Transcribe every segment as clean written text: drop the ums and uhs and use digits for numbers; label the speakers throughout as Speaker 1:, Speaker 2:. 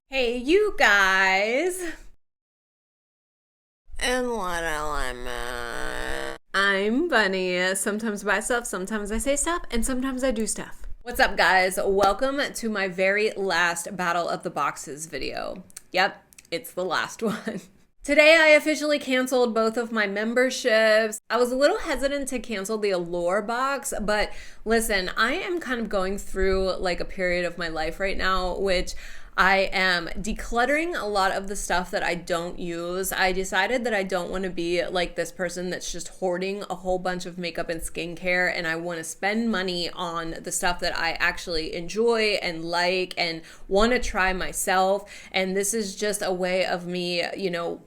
Speaker 1: Hey, you guys. And what am I'm Bunny. Sometimes by stuff, sometimes I say stuff, and sometimes I do stuff. What's up, guys? Welcome to my very last Battle of the Boxes video. Yep, it's the last one. Today, I officially canceled both of my memberships. I was a little hesitant to cancel the Allure box, but listen, I am kind of going through like a period of my life right now, which I am decluttering a lot of the stuff that I don't use. I decided that I don't want to be like this person that's just hoarding a whole bunch of makeup and skincare, and I want to spend money on the stuff that I actually enjoy and like and want to try myself. And this is just a way of me,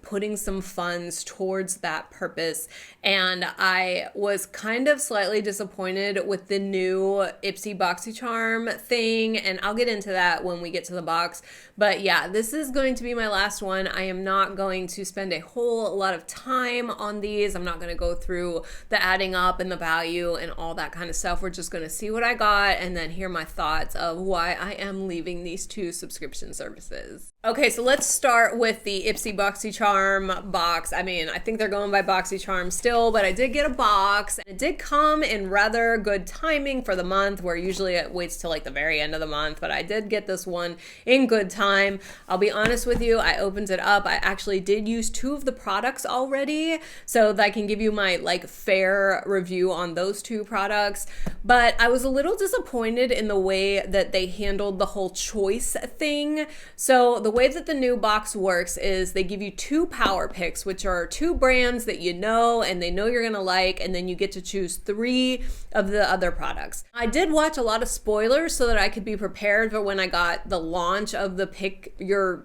Speaker 1: putting some funds towards that purpose. And I was kind of slightly disappointed with the new Ipsy BoxyCharm thing, and I'll get into that when we get to the box. But yeah, this is going to be my last one. I am not going to spend a whole lot of time on these. I'm not going to go through the adding up and the value and all that kind of stuff. We're just going to see what I got and then hear my thoughts of why I am leaving these two subscription services. Okay, so let's start with the Ipsy BoxyCharm box. I mean, I think they're going by BoxyCharm still, but I did get a box. And it did come in rather good timing for the month, where usually it waits till like the very end of the month, but I did get this one in good time. I'll be honest with you, I opened it up. I actually did use two of the products already, so that I can give you my like fair review on those two products. But I was a little disappointed in the way that they handled the whole choice thing. So the way that the new box works is they give you two power picks, which are two brands that you know and they know you're gonna like, and then you get to choose three of the other products. I did watch a lot of spoilers so that I could be prepared for when I got the launch of the pick your,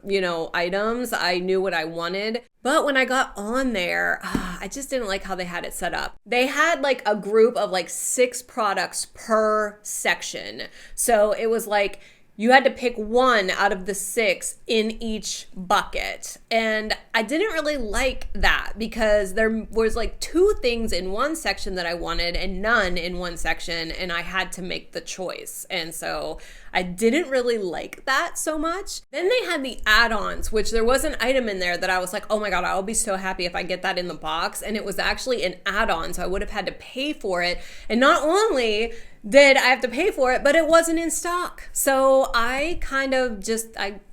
Speaker 1: items. I knew what I wanted. But when I got on there, I just didn't like how they had it set up. They had like a group of like 6 products per section. So it was like, you had to pick one out of the 6 in each bucket. And I didn't really like that, because there was like 2 things in one section that I wanted and none in one section, and I had to make the choice. And so I didn't really like that so much. Then they had the add-ons, which there was an item in there that I was like, oh my God, I'll be so happy if I get that in the box. And it was actually an add-on, so I would have had to pay for it. And not only did I have to pay for it, but it wasn't in stock. So I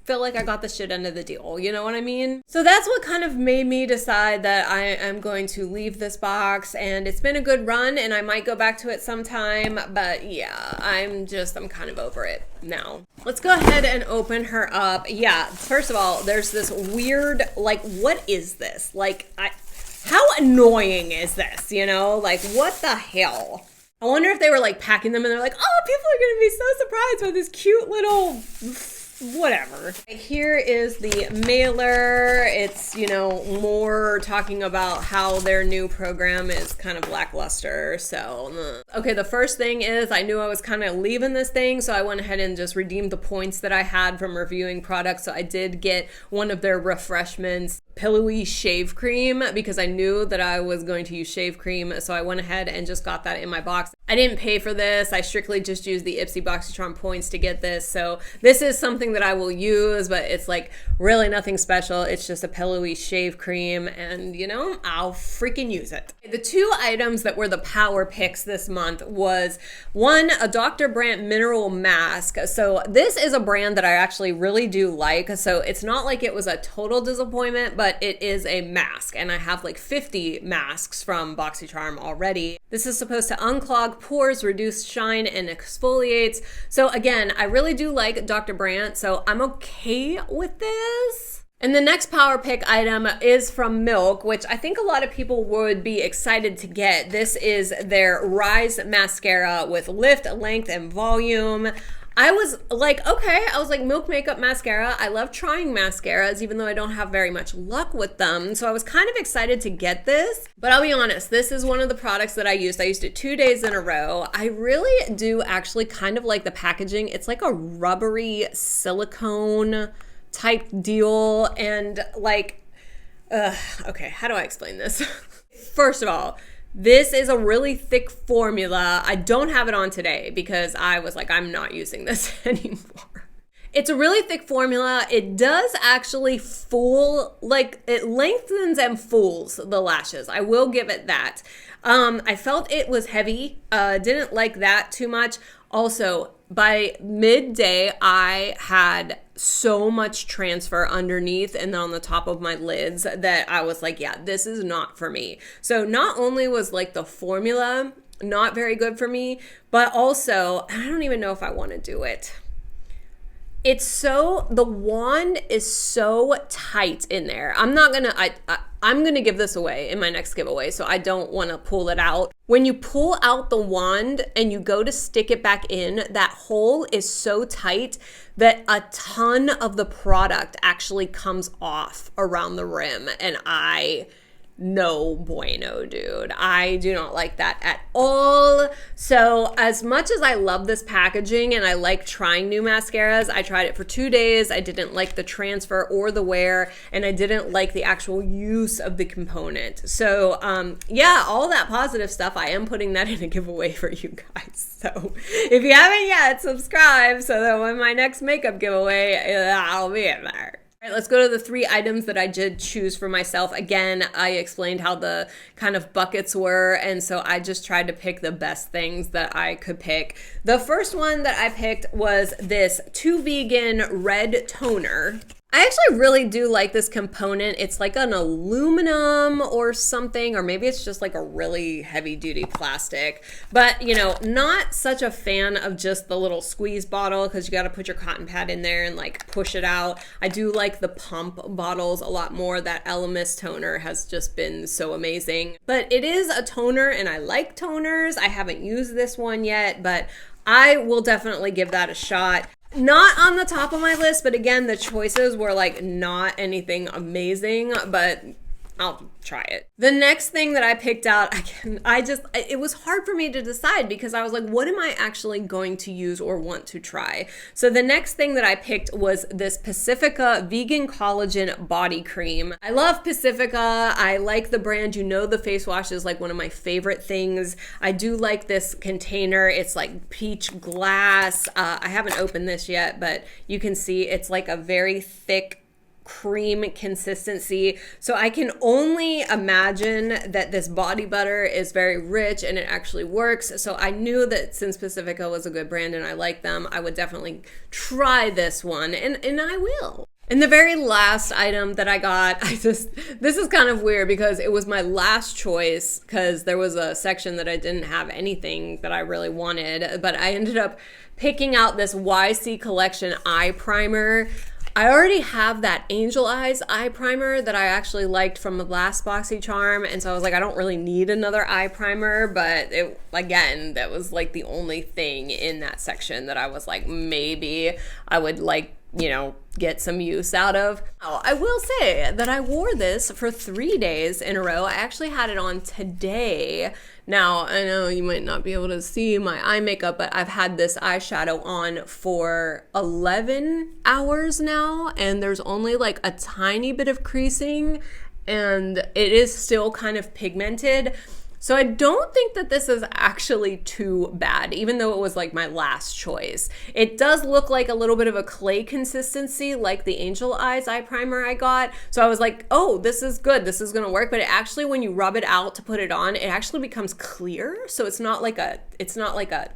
Speaker 1: feel like I got the shit end of the deal. You know what I mean? So that's what kind of made me decide that I am going to leave this box. And it's been a good run, and I might go back to it sometime. But yeah, I'm kind of over it now. Let's go ahead and open her up. Yeah, first of all, there's this weird, like, what is this? Like, how annoying is this? Like, what the hell? I wonder if they were like packing them and they're like, oh, people are going to be so surprised by this cute little whatever. Here is the mailer. It's, more talking about how their new program is kind of lackluster. So, okay, the first thing is I knew I was kind of leaving this thing, so I went ahead and just redeemed the points that I had from reviewing products. So I did get one of their refreshments, pillowy shave cream, because I knew that I was going to use shave cream. So I went ahead and just got that in my box. I didn't pay for this. I strictly just used the Ipsy BoxyCharm points to get this. So this is something that I will use, but it's like really nothing special. It's just a pillowy shave cream, and I'll freaking use it. The 2 items that were the power picks this month was one, a Dr. Brandt mineral mask. So this is a brand that I actually really do like. So it's not like it was a total disappointment, but it is a mask, and I have like 50 masks from BoxyCharm already. This is supposed to unclog pores, reduce shine, and exfoliates. So again, I really do like Dr. Brandt, so I'm okay with this. And the next power pick item is from Milk, which I think a lot of people would be excited to get. This is their Rise Mascara with lift, length, and volume. I was like, okay, Milk Makeup Mascara. I love trying mascaras, even though I don't have very much luck with them. So I was kind of excited to get this. But I'll be honest, this is one of the products that I used. I used it 2 days in a row. I really do actually kind of like the packaging. It's like a rubbery silicone type deal. And like, okay, how do I explain this? First of all, This is a really thick formula. I don't have it on today because I was like, I'm not using this anymore. It's a really thick formula. It does actually it lengthens and fools the lashes. I will give it that. I felt it was heavy. Didn't like that too much. Also, by midday, I had so much transfer underneath and then on the top of my lids that I was like, yeah, this is not for me. So not only was like the formula not very good for me, but also, I don't even know if I want to do it. The wand is so tight in there. I'm gonna give this away in my next giveaway, so I don't want to pull it out. When you pull out the wand and you go to stick it back in, that hole is so tight that a ton of the product actually comes off around the rim, and no bueno, dude. I do not like that at all. So as much as I love this packaging and I like trying new mascaras, I tried it for 2 days. I didn't like the transfer or the wear, and I didn't like the actual use of the component. So yeah, all that positive stuff, I am putting that in a giveaway for you guys. So if you haven't yet, subscribe so that when my next makeup giveaway, I'll be in there. All right, let's go to the 3 items that I did choose for myself. Again, I explained how the kind of buckets were, and so I just tried to pick the best things that I could pick. The first one that I picked was this 2 Vegan red toner. I actually really do like this component. It's like an aluminum or something, or maybe it's just like a really heavy duty plastic, but you know, not such a fan of just the little squeeze bottle because you got to put your cotton pad in there and like push it out. I do like the pump bottles a lot more. That Elemis toner has just been so amazing, but it is a toner and I like toners. I haven't used this one yet, but I will definitely give that a shot. Not on the top of my list, but again, the choices were like not anything amazing, but I'll try it. The next thing that I picked out, it was hard for me to decide because I was like, what am I actually going to use or want to try? So the next thing that I picked was this Pacifica Vegan Collagen Body Cream. I love Pacifica. I like the brand. You know, the face wash is like one of my favorite things. I do like this container. It's like peach glass. I haven't opened this yet, but you can see it's like a very thick cream consistency. So I can only imagine that this body butter is very rich and it actually works. So I knew that since Pacifica was a good brand and I like them, I would definitely try this one, and I will. And the very last item that I got, this is kind of weird because it was my last choice because there was a section that I didn't have anything that I really wanted, but I ended up picking out this YC Collection eye primer. I already have that Angel Eyes eye primer that I actually liked from the last BoxyCharm, and so I was like, I don't really need another eye primer, but again, that was like the only thing in that section that I was like, maybe I would like, you know, get some use out of. Oh, I will say that I wore this for 3 days in a row. I actually had it on today. Now, I know you might not be able to see my eye makeup, but I've had this eyeshadow on for 11 hours now, and there's only like a tiny bit of creasing, and it is still kind of pigmented. So I don't think that this is actually too bad, even though it was like my last choice. It does look like a little bit of a clay consistency, like the Angel Eyes eye primer I got. So I was like, oh, this is good. This is gonna work. But it actually, when you rub it out to put it on, it actually becomes clear. So it's not like a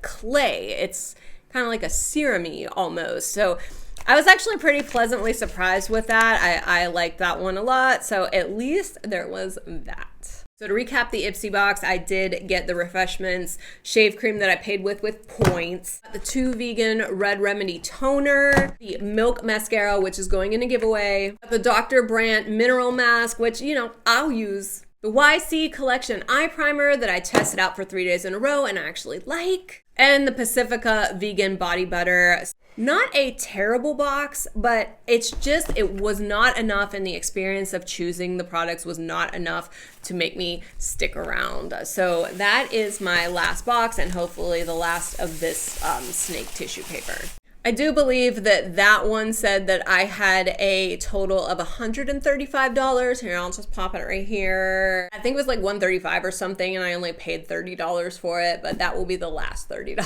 Speaker 1: clay. It's kind of like a serum-y almost. So I was actually pretty pleasantly surprised with that. I like that one a lot. So at least there was that. So to recap the Ipsy box, I did get the Refreshments shave cream that I paid with points, the 2 Vegan Red Remedy toner, the Milk mascara, which is going in a giveaway, the Dr. Brandt mineral mask, which, you know, I'll use, the YC Collection eye primer that I tested out for 3 days in a row and I actually like, and the Pacifica Vegan body butter. Not a terrible box, but it was not enough, and the experience of choosing the products was not enough to make me stick around. So that is my last box, and hopefully the last of this snake tissue paper. I do believe that that one said that I had a total of $135. Here, I'll just pop it right here. I think it was like $135 or something, and I only paid $30 for it, but that will be the last $30.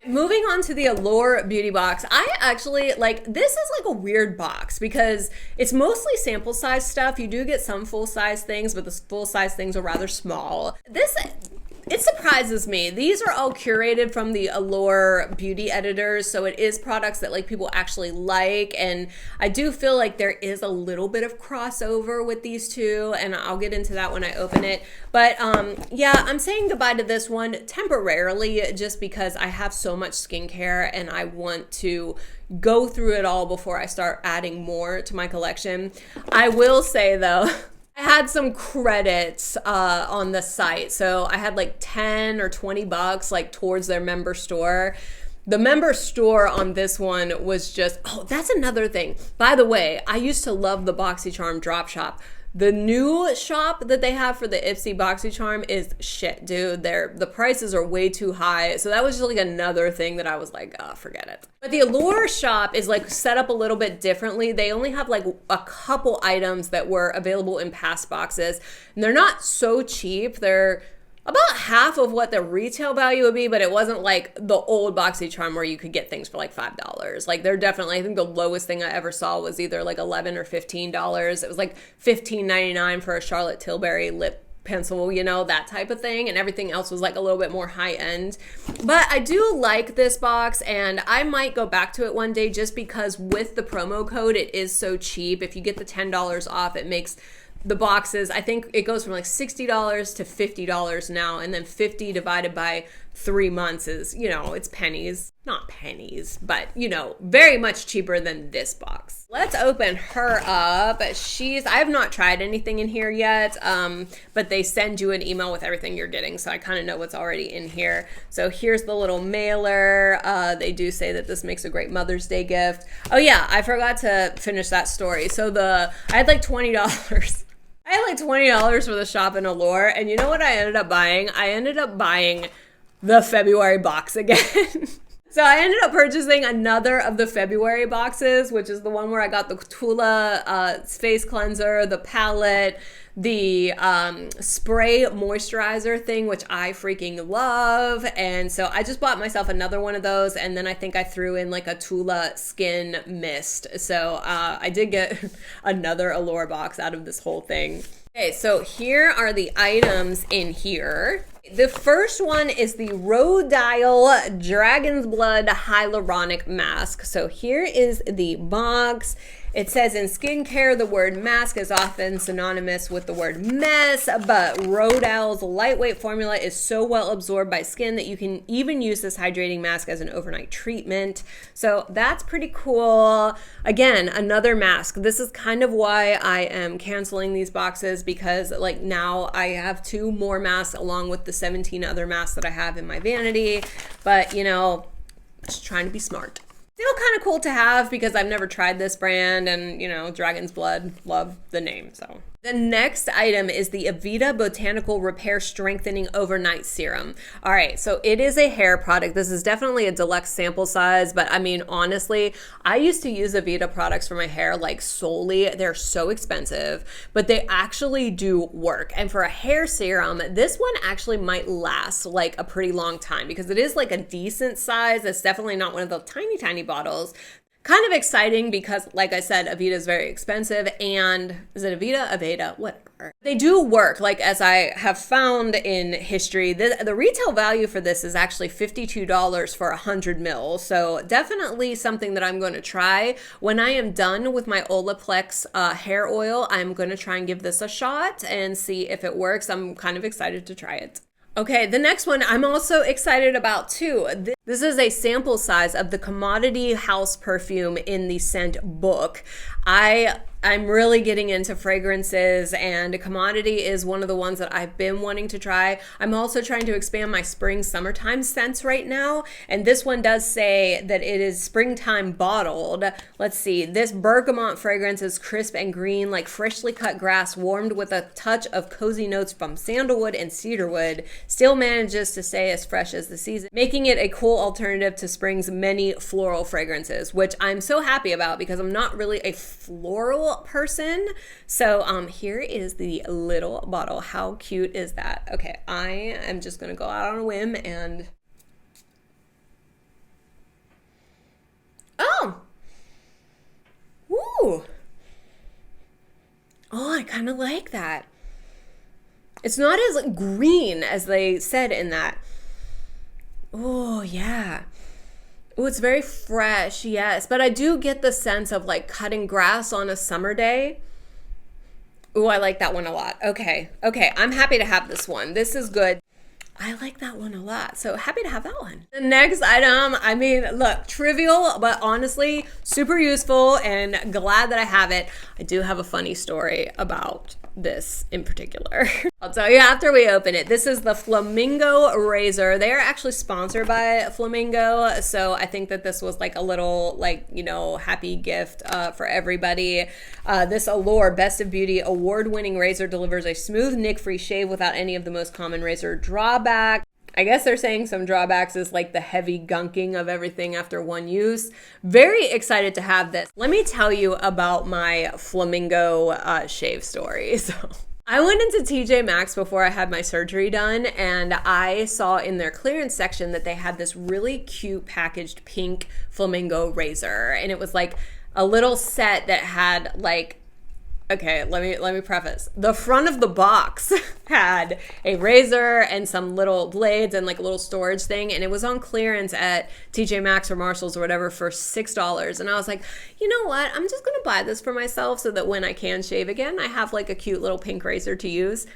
Speaker 1: Moving on to the Allure beauty box, I actually like, this is like a weird box because it's mostly sample size stuff. You do get some full size things, but the full size things are rather small. It surprises me. These are all curated from the Allure beauty editors, so it is products that like people actually like, and I do feel like there is a little bit of crossover with these two, and I'll get into that when I open it. But yeah, I'm saying goodbye to this one temporarily just because I have so much skincare and I want to go through it all before I start adding more to my collection. I will say though, I had some credits on the site. So I had like 10 or 20 bucks like towards their member store. The member store on this one was just, oh, that's another thing. By the way, I used to love the BoxyCharm drop shop. The new shop that they have for the Ipsy BoxyCharm is shit, dude. The prices are way too high. So that was just like another thing that I was like, oh, forget it. But the Allure shop is like set up a little bit differently. They only have like a couple items that were available in past boxes. And they're not so cheap. They're about half of what the retail value would be, but it wasn't like the old BoxyCharm where you could get things for like $5. Like they're definitely, I think the lowest thing I ever saw was either like $11 or $15. It was like $15.99 for a Charlotte Tilbury lip pencil, you know, that type of thing, and everything else was like a little bit more high end. But I do like this box, and I might go back to it one day just because with the promo code it is so cheap. If you get the $10 off, it makes the boxes, I think it goes from like $60 to $50 now, and then 50 divided by 3 months is, you know, it's pennies. Not pennies, but, you know, very much cheaper than this box. Let's open her up. I have not tried anything in here yet, but they send you an email with everything you're getting, so I kind of know what's already in here. So here's the little mailer. They do say that this makes a great Mother's Day gift. Oh yeah, I forgot to finish that story. So I had like $20. I had like $20 for the shop in Allure, and you know what I ended up buying? I ended up buying the February box again. So I ended up purchasing another of the February boxes, which is the one where I got the Tula face cleanser, the palette, the spray moisturizer thing, which I freaking love. And so I just bought myself another one of those, and then I think I threw in like a Tula skin mist. So I did get another Allure box out of this whole thing. Okay, so here are the items in here. The first one is the Rodial Dragon's Blood Hyaluronic Mask. So here is the box. It says in skincare, the word mask is often synonymous with the word mess, but Rodial's lightweight formula is so well absorbed by skin that you can even use this hydrating mask as an overnight treatment. So that's pretty cool. Again, another mask. This is kind of why I am canceling these boxes, because like now I have 2 more masks along with the 17 other masks that I have in my vanity. But you know, just trying to be smart. Still kind of cool to have because I've never tried this brand, and you know, Dragon's Blood, love the name. So the next item is the Aveda Botanical Repair Strengthening Overnight Serum. All right, so it is a hair product. This is definitely a deluxe sample size, but I mean, honestly, I used to use Aveda products for my hair like solely. They're so expensive, but they actually do work. And for a hair serum, this one actually might last like a pretty long time because it is like a decent size. It's definitely not one of the tiny, tiny bottles. Kind of exciting because, like I said, Aveda is very expensive, and is it Aveda, whatever. They do work, like as I have found in history. The retail value for this is actually $52 for 100 mils, so definitely something that I'm going to try. When I am done with my Olaplex hair oil, I'm going to try and give this a shot and see if it works. I'm kind of excited to try it. Okay, the next one I'm also excited about too. This is a sample size of the Commodity House perfume in the scent Book. I I'm really getting into fragrances, and Commodity is one of the ones that I've been wanting to try. I'm also trying to expand my spring summertime scents right now, and this one does say that it is springtime bottled. Let's see, this bergamot fragrance is crisp and green like freshly cut grass warmed with a touch of cozy notes from sandalwood and cedarwood. Still manages to stay as fresh as the season, making it a cool alternative to spring's many floral fragrances, which I'm so happy about because I'm not really a floral person. So here is the little bottle. How cute is that? Okay, I am just gonna go out on a whim and oh, ooh, oh, I kind of like that. It's not as green as they said in that. Oh yeah. Oh, it's very fresh, yes. But I do get the sense of like cutting grass on a summer day. Oh, I like that one a lot. Okay, I'm happy to have this one. This is good. I like that one a lot. So happy to have that one. The next item, I mean, look, trivial, but honestly, super useful and glad that I have it. I do have a funny story about this in particular. I'll tell you after we open it. This is the Flamingo razor. They are actually sponsored by Flamingo, so I think that this was like a little, like, you know, happy gift for everybody. This Allure Best of Beauty award-winning razor delivers a smooth, nick-free shave without any of the most common razor drawbacks. I guess they're saying some drawbacks is like the heavy gunking of everything after one use. Very excited to have this. Let me tell you about my Flamingo shave story. So I went into TJ Maxx before I had my surgery done, and I saw in their clearance section that they had this really cute packaged pink Flamingo razor, and it was like a little set that had like, okay, let me preface. The front of the box had a razor and some little blades and like a little storage thing, and it was on clearance at TJ Maxx or Marshalls or whatever for $6. And I was like, you know what? I'm just gonna buy this for myself so that when I can shave again, I have like a cute little pink razor to use.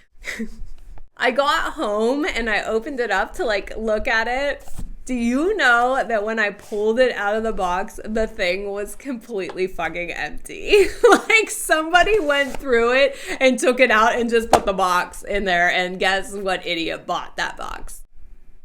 Speaker 1: I got home and I opened it up to like look at it. Do you know that when I pulled it out of the box, the thing was completely fucking empty? Like somebody went through it and took it out and just put the box in there, and guess what idiot bought that box?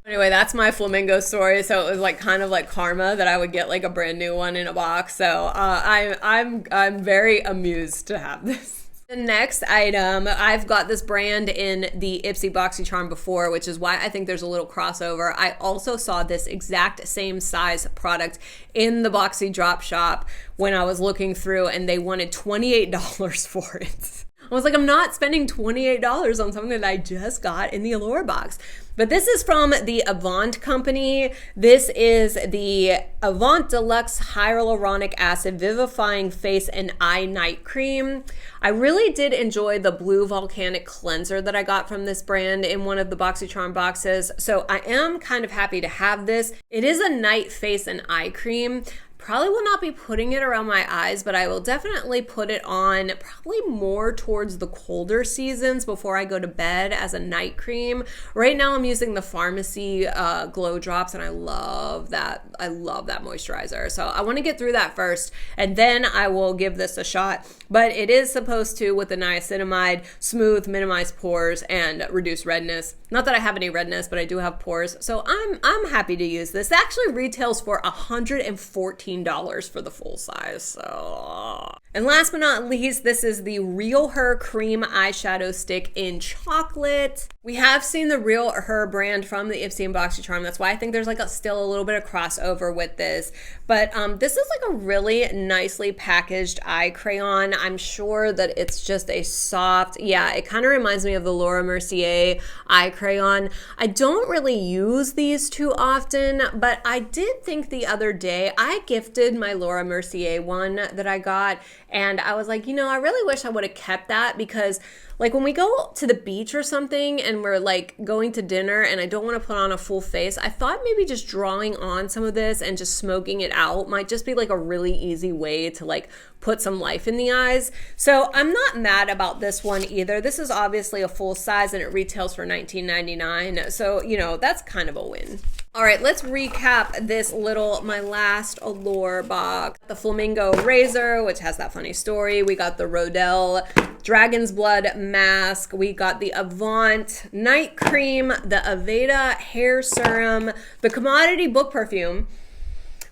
Speaker 1: Anyway, that's my Flamingo story. So it was like kind of like karma that I would get like a brand new one in a box. So I'm very amused to have this. The next item, I've got this brand in the Ipsy BoxyCharm before, which is why I think there's a little crossover. I also saw this exact same size product in the Boxy Drop Shop when I was looking through, and they wanted $28 for it. I was like, I'm not spending $28 on something that I just got in the Allure box. But this is from the Avant company. This is the Avant Deluxe Hyaluronic Acid Vivifying Face and Eye Night Cream. I really did enjoy the Blue Volcanic Cleanser that I got from this brand in one of the BoxyCharm boxes. So I am kind of happy to have this. It is a night face and eye cream. Probably will not be putting it around my eyes, but I will definitely put it on probably more towards the colder seasons before I go to bed as a night cream. Right now I'm using the Pharmacy Glow Drops, and I love that. I love that moisturizer. So I want to get through that first, and then I will give this a shot. But it is supposed to, with the niacinamide, smooth, minimize pores, and reduce redness. Not that I have any redness, but I do have pores. So I'm happy to use this. It actually retails for $114 for the full size. So, and last but not least, this is the Real Her Cream Eyeshadow Stick in Chocolate. We have seen the Real Her brand from the Ipsy and BoxyCharm. That's why I think there's like still a little bit of crossover with this. But this is like a really nicely packaged eye crayon. I'm sure that it's just a soft, yeah, it kind of reminds me of the Laura Mercier eye crayon. I don't really use these too often, but I did think the other day I gifted my Laura Mercier one that I got, and I was like, you know, I really wish I would have kept that, because like when we go to the beach or something and we're like going to dinner and I don't want to put on a full face, I thought maybe just drawing on some of this and just smoking it out might just be like a really easy way to like put some life in the eyes. So I'm not mad about this one either. This is obviously a full size and it retails for $19.99. So, you know, that's kind of a win. All right, let's recap this my last Allure box. The Flamingo Razor, which has that funny story. We got the Rodell Dragon's Blood Mask. We got the Avant Night Cream, the Aveda Hair Serum, the Commodity Book Perfume,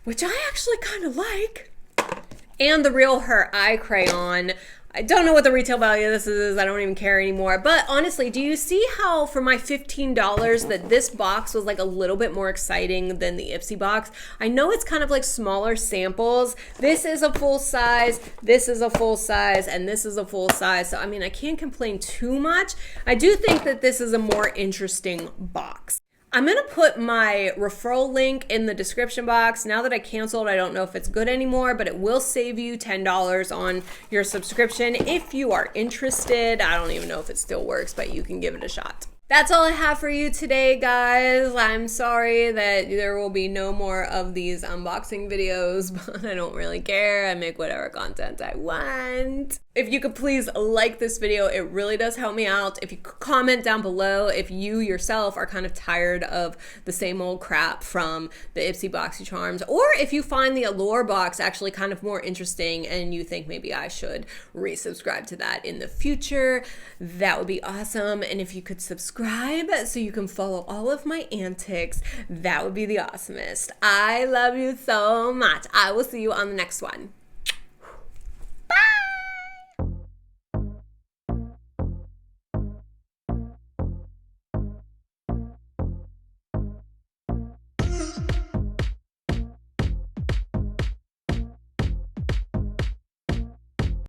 Speaker 1: which I actually kind of like, and the Real Her Eye Crayon. I don't know what the retail value of this is. I don't even care anymore. But honestly, do you see how for my $15 that this box was like a little bit more exciting than the Ipsy box? I know it's kind of like smaller samples. This is a full size, this is a full size, and this is a full size. So I mean, I can't complain too much. I do think that this is a more interesting box. I'm going to put my referral link in the description box. Now that I canceled, I don't know if it's good anymore, but it will save you $10 on your subscription if you are interested. I don't even know if it still works, but you can give it a shot. That's all I have for you today, guys. I'm sorry that there will be no more of these unboxing videos, but I don't really care. I make whatever content I want. If you could please like this video, it really does help me out. If you could comment down below if you yourself are kind of tired of the same old crap from the Ipsy BoxyCharms, or if you find the Allure box actually kind of more interesting and you think maybe I should resubscribe to that in the future, that would be awesome. And if you could subscribe so you can follow all of my antics, that would be the awesomest. I love you so much. I will see you on the next one.